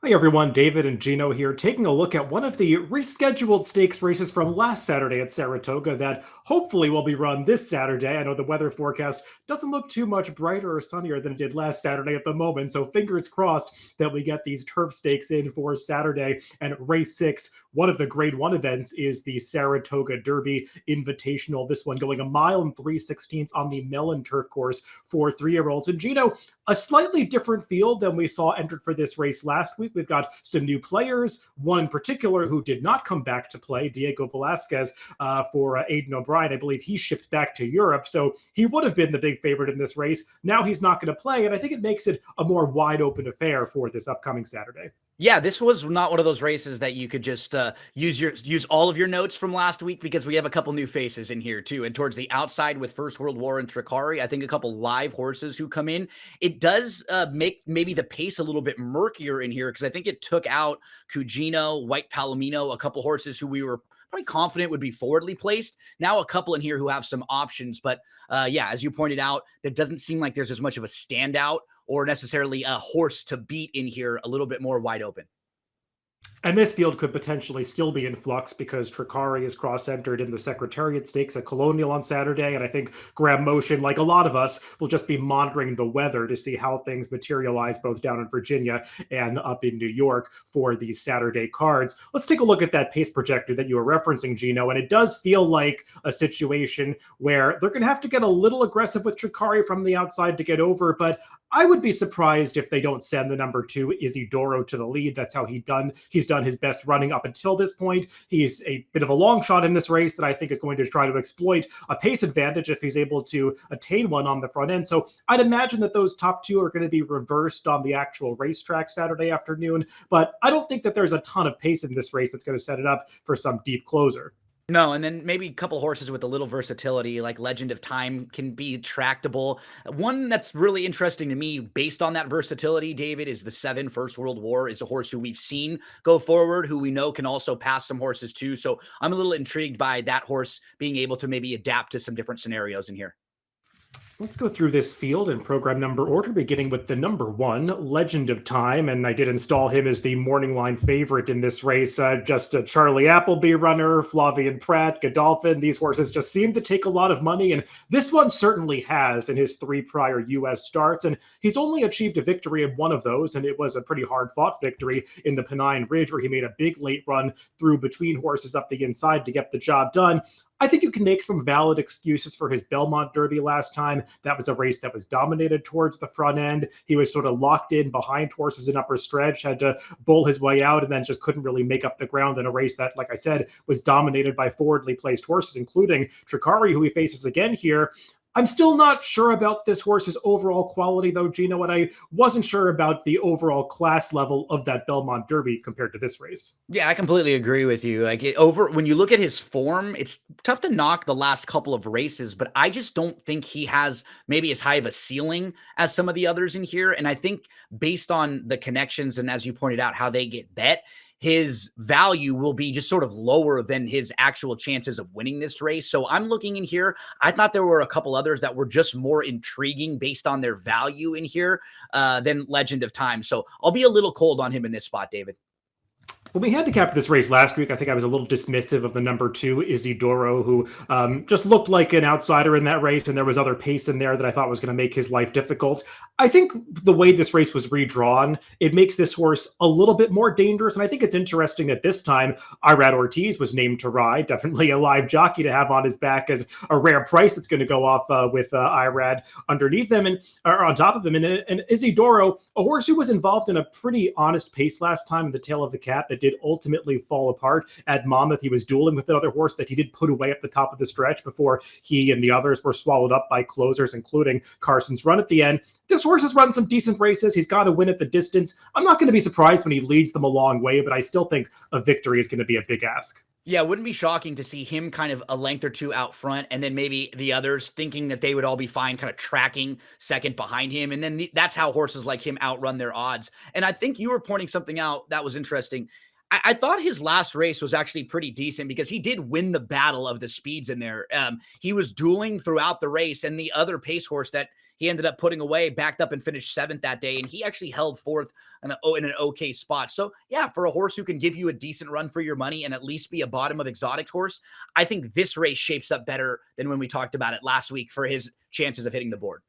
Hey everyone, David and Gino here, taking a look at one of the rescheduled stakes races from last Saturday at Saratoga that hopefully will be run this Saturday. I know the weather forecast doesn't look too much brighter or sunnier than it did last Saturday at the moment, so fingers crossed that we get these turf stakes in for Saturday. And race 6, one of the grade 1 events, is the Saratoga Derby Invitational. This one going a mile and 3/16 on the Mellon turf course for 3-year-olds. And Gino, a slightly different field than we saw entered for this race last week. We've got some new players, one in particular who did not come back to play, Diego Velasquez, for Aidan O'Brien. I believe he shipped back to Europe, so he would have been the big favorite in this race. Now he's not going to play, and I think it makes it a more wide open affair for this upcoming Saturday. Yeah, this was not one of those races that you could just use all of your notes from last week, because we have a couple new faces in here too. And towards the outside with First World War and Tricari, I think a couple live horses who come in. It does make maybe the pace a little bit murkier in here, because I think it took out Cugino, White Palomino, a couple horses who we were probably confident would be forwardly placed. Now a couple in here who have some options. But yeah, as you pointed out, there doesn't seem like there's as much of a standout or necessarily a horse to beat in here, a little bit more wide open. And this field could potentially still be in flux because Tricari is cross-entered in the Secretariat Stakes at Colonial on Saturday, and I think Graham Motion, like a lot of us, will just be monitoring the weather to see how things materialize both down in Virginia and up in New York for these Saturday cards. Let's take a look at that pace projector that you were referencing, Gino, and it does feel like a situation where they're going to have to get a little aggressive with Tricari from the outside to get over, but I would be surprised if they don't send the number 2 Isidoro to the lead. That's how he's done his best running up until this point. He's a bit of a long shot in this race that I think is going to try to exploit a pace advantage if he's able to attain one on the front end. So I'd imagine that those top 2 are going to be reversed on the actual racetrack Saturday afternoon, but I don't think that there's a ton of pace in this race that's going to set it up for some deep closer. No, and then maybe a couple horses with a little versatility, like Legend of Time, can be tractable. One that's really interesting to me, based on that versatility, David, is the 7 First World War. Is a horse who we've seen go forward, who we know can also pass some horses too. So I'm a little intrigued by that horse being able to maybe adapt to some different scenarios in here. Let's go through this field in program number order, beginning with the number 1, Legend of Time, and I did install him as the morning line favorite in this race. Just a Charlie Appleby runner, Flavian Pratt, Godolphin. These horses just seem to take a lot of money, and this one certainly has in his 3 prior U.S. starts, and he's only achieved a victory in one of those, and it was a pretty hard-fought victory in the Pennine Ridge, where he made a big late run through between horses up the inside to get the job done. I think you can make some valid excuses for his Belmont Derby last time. That was a race that was dominated towards the front end. He was sort of locked in behind horses in upper stretch, had to bull his way out, and then just couldn't really make up the ground in a race that, like I said, was dominated by forwardly placed horses, including Tricari, who he faces again here. I'm still not sure about this horse's overall quality, though, Gino, and I wasn't sure about the overall class level of that Belmont Derby compared to this race. Yeah, I completely agree with you. When you look at his form, it's tough to knock the last couple of races, but I just don't think he has maybe as high of a ceiling as some of the others in here. And I think based on the connections and, as you pointed out, how they get bet, his value will be just sort of lower than his actual chances of winning this race. So I'm looking in here. I thought there were a couple others that were just more intriguing based on their value in here than Legend of Time. So I'll be a little cold on him in this spot, David. When we handicapped this race last week, I think I was a little dismissive of the number 2, Isidoro, who just looked like an outsider in that race, and there was other pace in there that I thought was going to make his life difficult. I think the way this race was redrawn, it makes this horse a little bit more dangerous, and I think it's interesting that this time Irad Ortiz was named to ride, definitely a live jockey to have on his back as a rare price that's going to go off with Irad underneath him or on top of him. And Isidoro, a horse who was involved in a pretty honest pace last time in the Tail of the Cat that did ultimately fall apart at Monmouth. He was dueling with another horse that he did put away at the top of the stretch before he and the others were swallowed up by closers, including Carson's Run at the end. This horse has run some decent races. He's got to win at the distance. I'm not going to be surprised when he leads them a long way, but I still think a victory is going to be a big ask. Yeah, it wouldn't be shocking to see him kind of a length or 2 out front, and then maybe the others thinking that they would all be fine, kind of tracking second behind him. And then that's how horses like him outrun their odds. And I think you were pointing something out that was interesting. I thought his last race was actually pretty decent, because he did win the battle of the speeds in there. He was dueling throughout the race, and the other pace horse that he ended up putting away, backed up and finished 7th that day. And he actually held 4th in an okay spot. So yeah, for a horse who can give you a decent run for your money and at least be a bottom of exotic horse, I think this race shapes up better than when we talked about it last week for his chances of hitting the board.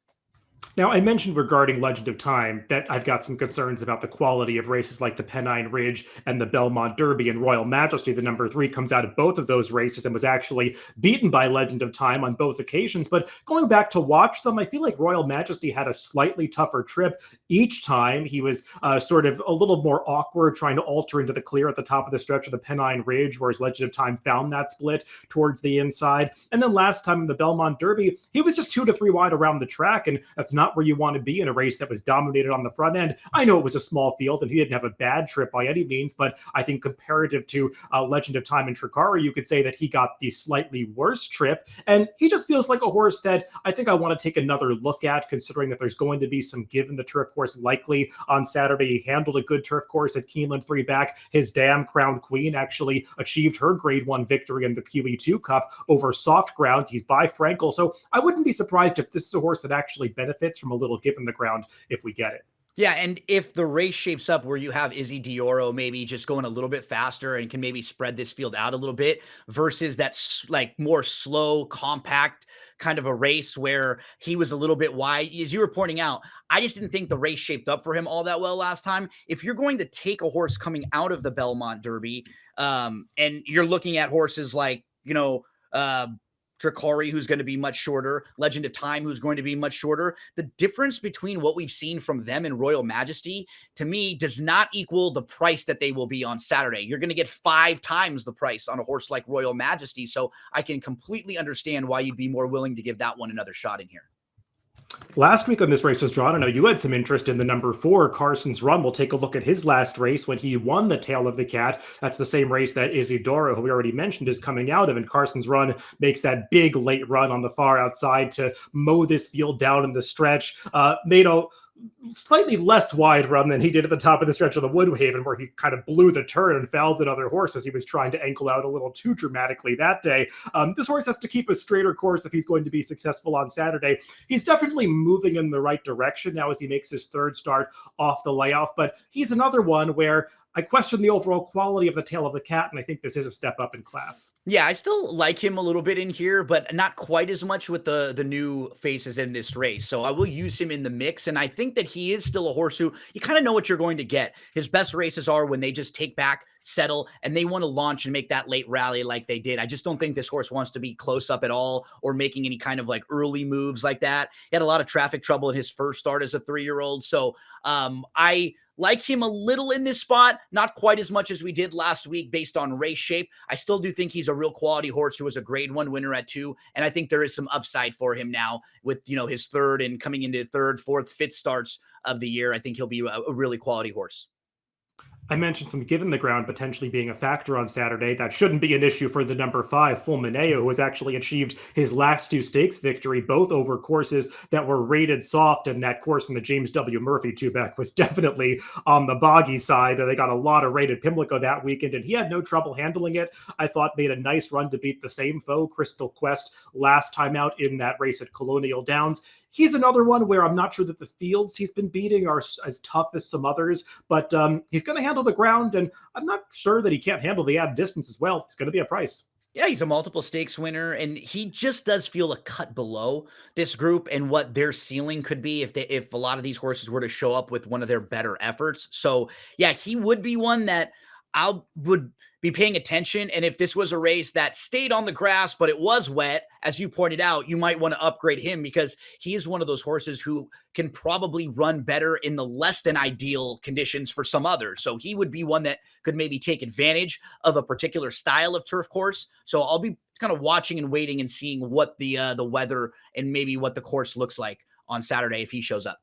Now, I mentioned regarding Legend of Time that I've got some concerns about the quality of races like the Pennine Ridge and the Belmont Derby, and Royal Majesty, the number 3, comes out of both of those races and was actually beaten by Legend of Time on both occasions. But going back to watch them, I feel like Royal Majesty had a slightly tougher trip each time. He was sort of a little more awkward trying to alter into the clear at the top of the stretch of the Pennine Ridge, whereas Legend of Time found that split towards the inside. And then last time in the Belmont Derby, he was just 2 to 3 wide around the track, and that's not where you want to be in a race that was dominated on the front end. I know it was a small field and he didn't have a bad trip by any means, but I think comparative to Legend of Time and Tricari, you could say that he got the slightly worse trip. And he just feels like a horse that I think I want to take another look at, considering that there's going to be some give in the turf course likely on Saturday. He handled a good turf course at Keeneland 3 back. His Dam Crown Queen actually achieved her Grade 1 victory in the QE2 Cup over soft ground. He's by Frankel. So I wouldn't be surprised if this is a horse that actually benefits from a little give in the ground if we get it. Yeah, and if the race shapes up where you have Izzy Dioro maybe just going a little bit faster and can maybe spread this field out a little bit versus that like more slow, compact kind of a race where he was a little bit wide, as you were pointing out, I just didn't think the race shaped up for him all that well last time. If you're going to take a horse coming out of the Belmont Derby, and you're looking at horses like, Tricari, who's going to be much shorter, Legend of Time, who's going to be much shorter. The difference between what we've seen from them and Royal Majesty, to me, does not equal the price that they will be on Saturday. You're going to get 5 times the price on a horse like Royal Majesty, so I can completely understand why you'd be more willing to give that one another shot in here. Last week on this race was drawn, I know you had some interest in the number 4, Carson's Run. We'll take a look at his last race when he won the Tail of the Cat. That's the same race that Isidoro, who we already mentioned, is coming out of. And Carson's Run makes that big late run on the far outside to mow this field down in the stretch. Made a slightly less wide run than he did at the top of the stretch of the Woodhaven, where he kind of blew the turn and fouled another horse as he was trying to ankle out a little too dramatically that day. This horse has to keep a straighter course if he's going to be successful on Saturday. He's definitely moving in the right direction now as he makes his 3rd start off the layoff, but he's another one where I question the overall quality of the Tail of the Cat, and I think this is a step up in class. Yeah, I still like him a little bit in here, but not quite as much with the new faces in this race. So I will use him in the mix, and I think that he is still a horse who you kind of know what you're going to get. His best races are when they just take back, settle, and they want to launch and make that late rally like they did. I just don't think this horse wants to be close up at all or making any kind of like early moves like that. He had a lot of traffic trouble in his first start as a 3-year-old. So I like him a little in this spot, not quite as much as we did last week based on race shape. I still do think he's a real quality horse who was a Grade 1 winner at 2, and I think there is some upside for him now with, his 3rd and coming into 3rd, 4th, 5th starts of the year. I think he'll be a really quality horse. I mentioned some given the ground potentially being a factor on Saturday. That shouldn't be an issue for the number 5, Fulmineo, who has actually achieved his last 2 stakes victory, both over courses that were rated soft, and that course in the James W. Murphy 2-back was definitely on the boggy side. They got a lot of rated Pimlico that weekend, and he had no trouble handling it. I thought made a nice run to beat the same foe, Crystal Quest, last time out in that race at Colonial Downs. He's another one where I'm not sure that the fields he's been beating are as tough as some others, but he's going to handle the ground, and I'm not sure that he can't handle the added distance as well. It's going to be a price. Yeah, he's a multiple stakes winner, and he just does feel a cut below this group and what their ceiling could be if a lot of these horses were to show up with one of their better efforts. So yeah, he would be one that I would be paying attention. And if this was a race that stayed on the grass, but it was wet, as you pointed out, you might want to upgrade him because he is one of those horses who can probably run better in the less than ideal conditions for some others. So he would be one that could maybe take advantage of a particular style of turf course. So I'll be kind of watching and waiting and seeing what the weather and maybe what the course looks like on Saturday if he shows up.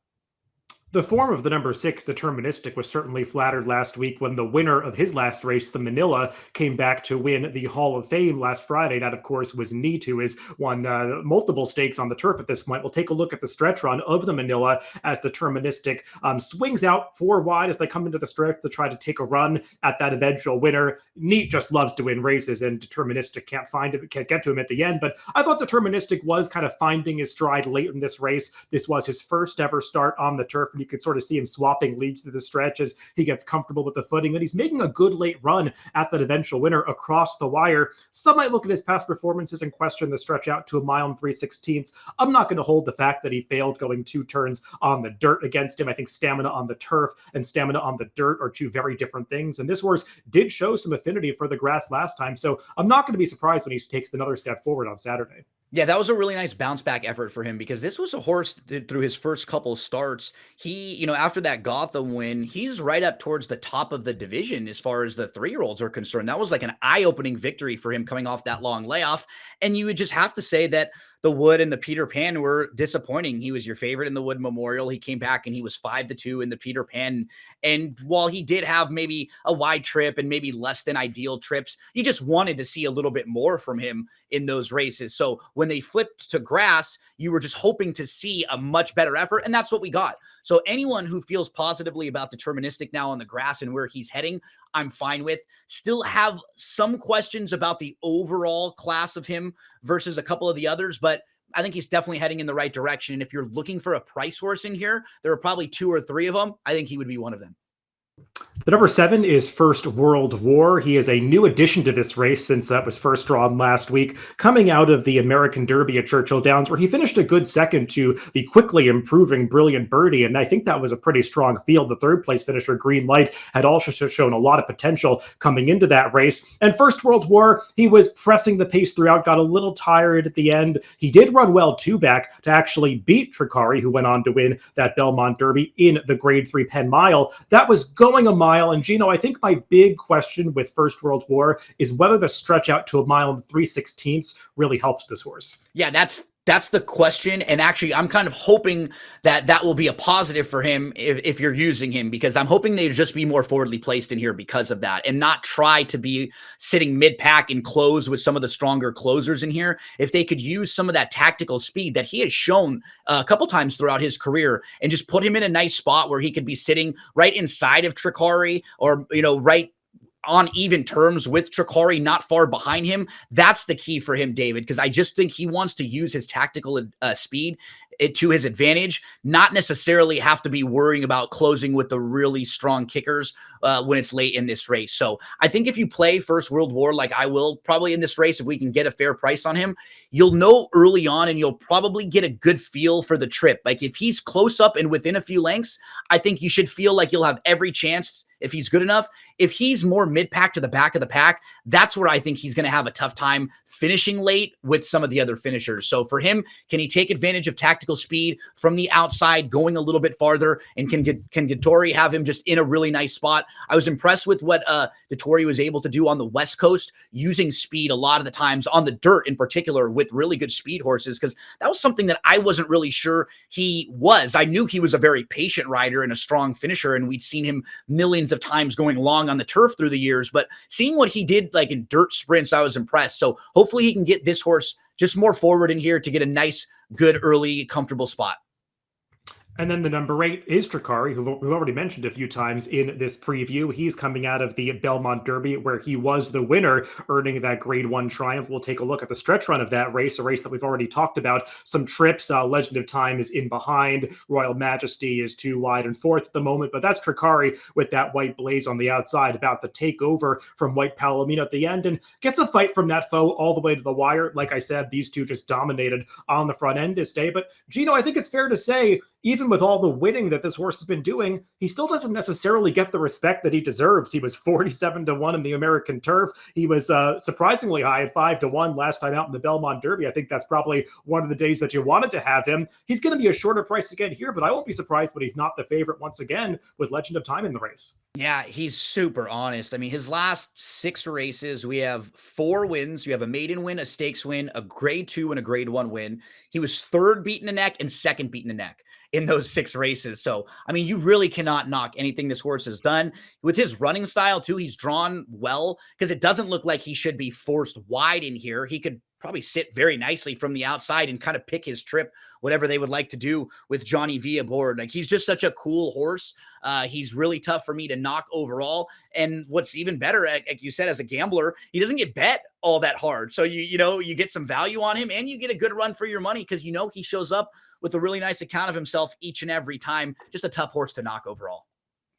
The form of the number 6 deterministic was certainly flattered last week when the winner of his last race, the Manila, came back to win the Hall of Fame last Friday. That, of course, was Neat, who has won multiple stakes on the turf at this point. We'll take a look at the stretch run of the Manila as deterministic swings out 4 wide as they come into the stretch to try to take a run at that eventual winner. Neat just loves to win races, and deterministic can't get to him at the end. But I thought deterministic was kind of finding his stride late in this race. This was his first ever start on the turf, and you could sort of see him swapping leads through the stretch as he gets comfortable with the footing. And he's making a good late run at that eventual winner across the wire. Some might look at his past performances and question the stretch out to a mile and 3/16. I'm not going to hold the fact that he failed going 2 turns on the dirt against him. I think stamina on the turf and stamina on the dirt are 2 very different things. And this horse did show some affinity for the grass last time. So I'm not going to be surprised when he takes another step forward on Saturday. Yeah, that was a really nice bounce back effort for him because this was a horse that through his first couple starts. After that Gotham win, he's right up towards the top of the division as far as the 3-year-olds are concerned. That was like an eye-opening victory for him coming off that long layoff. And you would just have to say that the Wood and the Peter Pan were disappointing. He was your favorite in the Wood Memorial. He came back and he was 5-2 in the Peter Pan. And while he did have maybe a wide trip and maybe less than ideal trips, you just wanted to see a little bit more from him in those races. So when they flipped to grass, you were just hoping to see a much better effort. And that's what we got. So anyone who feels positively about deterministic now on the grass and where he's heading, I'm fine with. Still have some questions about the overall class of him versus a couple of the others, but I think he's definitely heading in the right direction. And if you're looking for a price horse in here, there are probably 2 or 3 of them. I think he would be one of them. The number 7 is First World War. He is a new addition to this race since it was first drawn last week, coming out of the American Derby at Churchill Downs, where he finished a good second to the quickly improving Brilliant Birdie. And I think that was a pretty strong field. The third place finisher, Green Light, had also shown a lot of potential coming into that race. And First World War, he was pressing the pace throughout, got a little tired at the end. He did run well 2 back to actually beat Tricari, who went on to win that Belmont Derby in the Grade 3 Penn Mile. That was going a mile. And Gino, I think my big question with First World War is whether the stretch out to a mile and 3/16 really helps this horse. Yeah, that's the question. And actually, I'm kind of hoping that that will be a positive for him if you're using him, because I'm hoping they just be more forwardly placed in here because of that and not try to be sitting mid-pack and close with some of the stronger closers in here. If they could use some of that tactical speed that he has shown a couple times throughout his career and just put him in a nice spot where he could be sitting right inside of Tricari or, right on even terms with Tricari, not far behind him. That's the key for him, David, because I just think he wants to use his tactical speed to his advantage, not necessarily have to be worrying about closing with the really strong kickers when it's late in this race. So I think if you play First World War, like I will probably in this race, if we can get a fair price on him, you'll know early on and you'll probably get a good feel for the trip. Like if he's close up and within a few lengths, I think you should feel like you'll have every chance if he's good enough. If he's more mid-pack to the back of the pack, that's where I think he's going to have a tough time finishing late with some of the other finishers. So for him, can he take advantage of tactical speed from the outside, going a little bit farther, and can Dettori have him just in a really nice spot? I was impressed with what Dettori was able to do on the West Coast, using speed a lot of the times on the dirt in particular with really good speed horses, because that was something that I wasn't really sure he was. I knew he was a very patient rider and a strong finisher, and we'd seen him millions of times going long on the turf through the years, but seeing what he did like in dirt sprints, I was impressed. So hopefully he can get this horse just more forward in here to get a nice, good, early, comfortable spot. And then the number 8 is Tricari, who we've already mentioned a few times in this preview. He's coming out of the Belmont Derby, where he was the winner, earning that Grade 1 triumph. We'll take a look at the stretch run of that race, a race that we've already talked about. Some trips, Legend of Time is in behind, Royal Majesty is 2 wide and 4th at the moment, but that's Tricari with that white blaze on the outside, about to take over from White Palomino at the end, and gets a fight from that foe all the way to the wire. Like I said, these two just dominated on the front end this day. But Gino, I think it's fair to say, even with all the winning that this horse has been doing, he still doesn't necessarily get the respect that he deserves. He was 47-1 in the American turf. He was surprisingly high at 5-1 last time out in the Belmont Derby. I think that's probably one of the days that you wanted to have him. He's going to be a shorter price again here, but I won't be surprised when he's not the favorite once again with Legend of Time in the race. Yeah, he's super honest. I mean, his last 6 races, we have 4 wins. We have a maiden win, a stakes win, a Grade 2, and a Grade 1 win. He was 3rd beaten a neck and 2nd beaten a neck. in those 6 races. So, I mean, you really cannot knock anything this horse has done. With his running style, too, he's drawn well because it doesn't look like he should be forced wide in here. He could probably sit very nicely from the outside and kind of pick his trip, whatever they would like to do with Johnny V aboard. Like, he's just such a cool horse. He's really tough for me to knock overall. And what's even better, like you said, as a gambler, he doesn't get bet all that hard. So you get some value on him and you get a good run for your money because he shows up with a really nice account of himself each and every time. Just a tough horse to knock overall.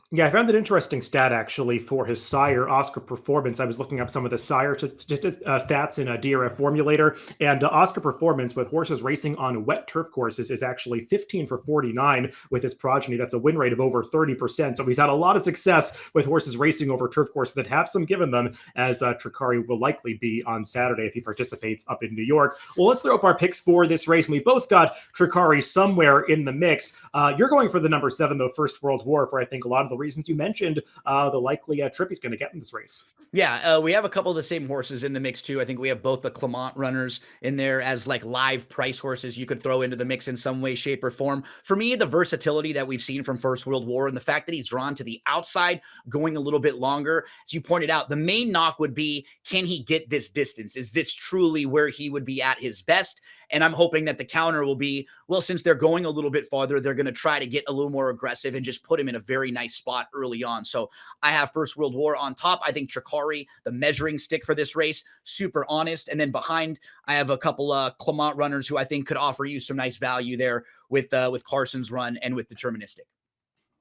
Yeah, I found an interesting stat actually for his sire, Oscar Performance. I was looking up some of the sire stats in a DRF formulator, and Oscar Performance with horses racing on wet turf courses is actually 15 for 49 with his progeny. That's a win rate of over 30%. So he's had a lot of success with horses racing over turf courses that have some given them, as Tricari will likely be on Saturday if he participates up in New York. Well, let's throw up our picks for this race. And we both got Tricari somewhere in the mix. You're going for the number 7, though, First World War, for I think a lot of the reasons you mentioned, the likely trip he's going to get in this race. Yeah, we have a couple of the same horses in the mix too. I think we have both the Clement runners in there as like live price horses you could throw into the mix in some way, shape, or form. For me, the versatility that we've seen from First World War and the fact that he's drawn to the outside, going a little bit longer, as you pointed out, the main knock would be, can he get this distance? Is this truly where he would be at his best? And I'm hoping that the counter will be, well, since they're going a little bit farther, they're going to try to get a little more aggressive and just put him in a very nice spot early on. So I have First World War on top. I think Tricari, the measuring stick for this race, super honest. And then behind, I have a couple Clement runners who I think could offer you some nice value there with Carson's run and with Deterministic.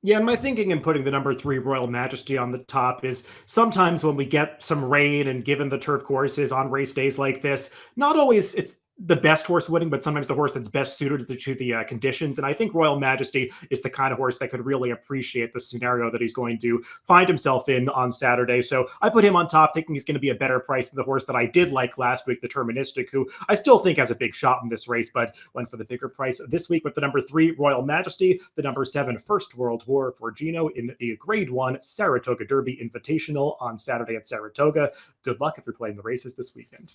Yeah, and my thinking in putting the number 3 Royal Majesty on the top is sometimes when we get some rain and given the turf courses on race days like this, not always it's the best horse winning, but sometimes the horse that's best suited to the conditions. And I think Royal Majesty is the kind of horse that could really appreciate the scenario that he's going to find himself in on Saturday. So I put him on top, thinking he's going to be a better price than the horse that I did like last week, Deterministic, who I still think has a big shot in this race, but went for the bigger price this week with the number 3 Royal Majesty, the number 7 First World War for Gino in the Grade 1 Saratoga Derby Invitational on Saturday at Saratoga. Good luck if you're playing the races this weekend.